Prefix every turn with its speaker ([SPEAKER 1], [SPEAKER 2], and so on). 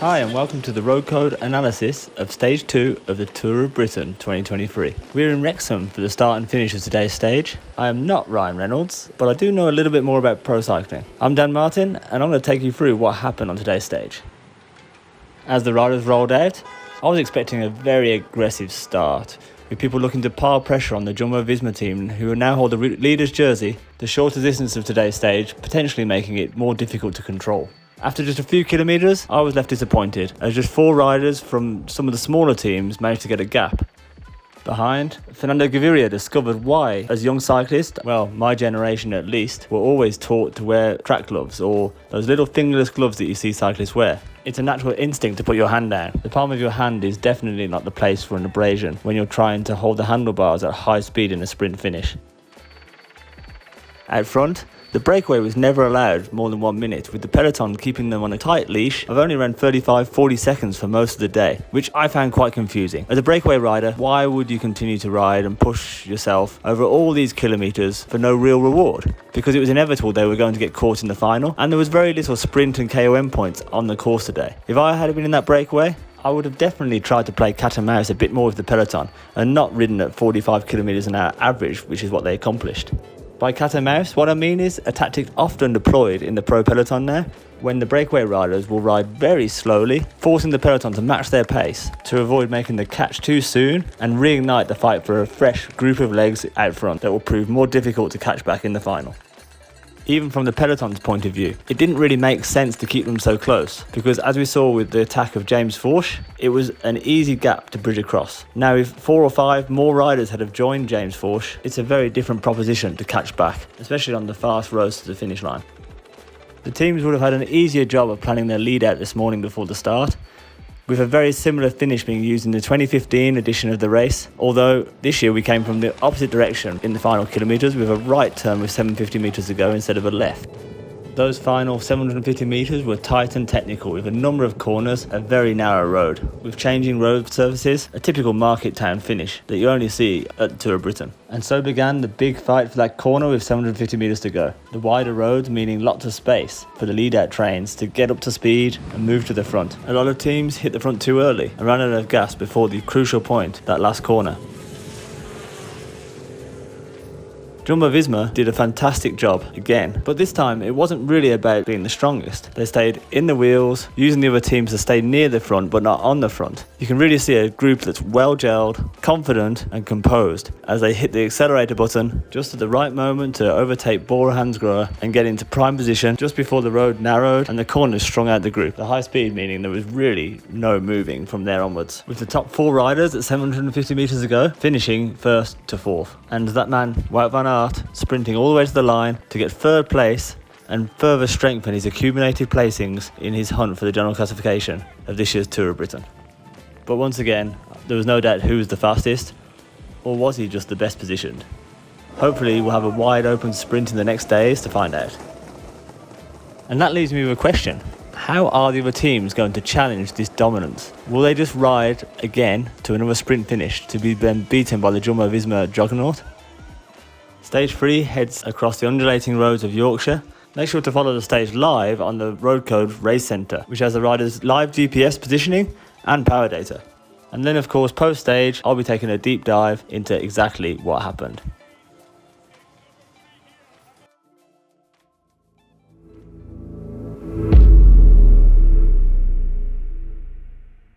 [SPEAKER 1] Hi and welcome to the road code analysis of Stage 2 of the Tour of Britain 2023. We're in Wrexham for the start and finish of today's stage. I am not Ryan Reynolds, but I do know a little bit more about pro cycling. I'm Dan Martin and I'm going to take you through what happened on today's stage. As the riders rolled out, I was expecting a very aggressive start, with people looking to pile pressure on the Jumbo-Visma team who now hold the leader's jersey, the shorter distance of today's stage potentially making it more difficult to control. After just a few kilometres, I was left disappointed, as just 4 riders from some of the smaller teams managed to get a gap. Behind, Fernando Gaviria discovered why, as young cyclists, well, my generation at least, were always taught to wear track gloves, or those little fingerless gloves that you see cyclists wear. It's a natural instinct to put your hand down. The palm of your hand is definitely not the place for an abrasion when you're trying to hold the handlebars at high speed in a sprint finish. Out front, the breakaway was never allowed more than 1 minute, with the peloton keeping them on a tight leash of only around 35-40 seconds for most of the day, which I found quite confusing. As a breakaway rider, why would you continue to ride and push yourself over all these kilometres for no real reward? Because it was inevitable they were going to get caught in the final, and there was very little sprint and KOM points on the course today. If I had been in that breakaway, I would have definitely tried to play cat and mouse a bit more with the peloton, and not ridden at 45 kilometres an hour average, which is what they accomplished. By cat and mouse, what I mean is a tactic often deployed in the pro peloton now, when the breakaway riders will ride very slowly, forcing the peloton to match their pace to avoid making the catch too soon and reignite the fight for a fresh group of legs out front that will prove more difficult to catch back in the final. Even from the peloton's point of view, it didn't really make sense to keep them so close, because as we saw with the attack of James Forsh, it was an easy gap to bridge across. Now if 4 or 5 more riders had have joined James Forsh, it's a very different proposition to catch back, especially on the fast roads to the finish line. The teams would have had an easier job of planning their lead out this morning before the start, with a very similar finish being used in the 2015 edition of the race, although this year we came from the opposite direction in the final kilometres with a right turn with 750 metres to go instead of a left. Those final 750 metres were tight and technical, with a number of corners, a very narrow road, with changing road surfaces, a typical market town finish that you only see at the Tour of Britain. And so began the big fight for that corner with 750 metres to go. The wider roads meaning lots of space for the lead-out trains to get up to speed and move to the front. A lot of teams hit the front too early and ran out of gas before the crucial point, that last corner. Jumbo-Visma did a fantastic job again, but this time it wasn't really about being the strongest. They stayed in the wheels, using the other teams to stay near the front but not on the front. You can really see a group that's well gelled, confident and composed as they hit the accelerator button just at the right moment to overtake Bora Hansgrohe and get into prime position just before the road narrowed and the corners strung out the group. The high speed meaning there was really no moving from there onwards, with the top 4 riders at 750 metres to go finishing 1st to 4th, and that man, Wout van Aert, sprinting all the way to the line to get 3rd place and further strengthen his accumulated placings in his hunt for the general classification of this year's Tour of Britain. But once again, there was no doubt who was the fastest, or was he just the best positioned? Hopefully we'll have a wide open sprint in the next days to find out. And that leaves me with a question. How are the other teams going to challenge this dominance? Will they just ride again to another sprint finish to be then beaten by the Jumbo-Visma juggernaut? Stage 3 heads across the undulating roads of Yorkshire. Make sure to follow the stage live on the Road Code Race Centre, which has the riders' live GPS positioning and power data. And then of course post-stage, I'll be taking a deep dive into exactly what happened.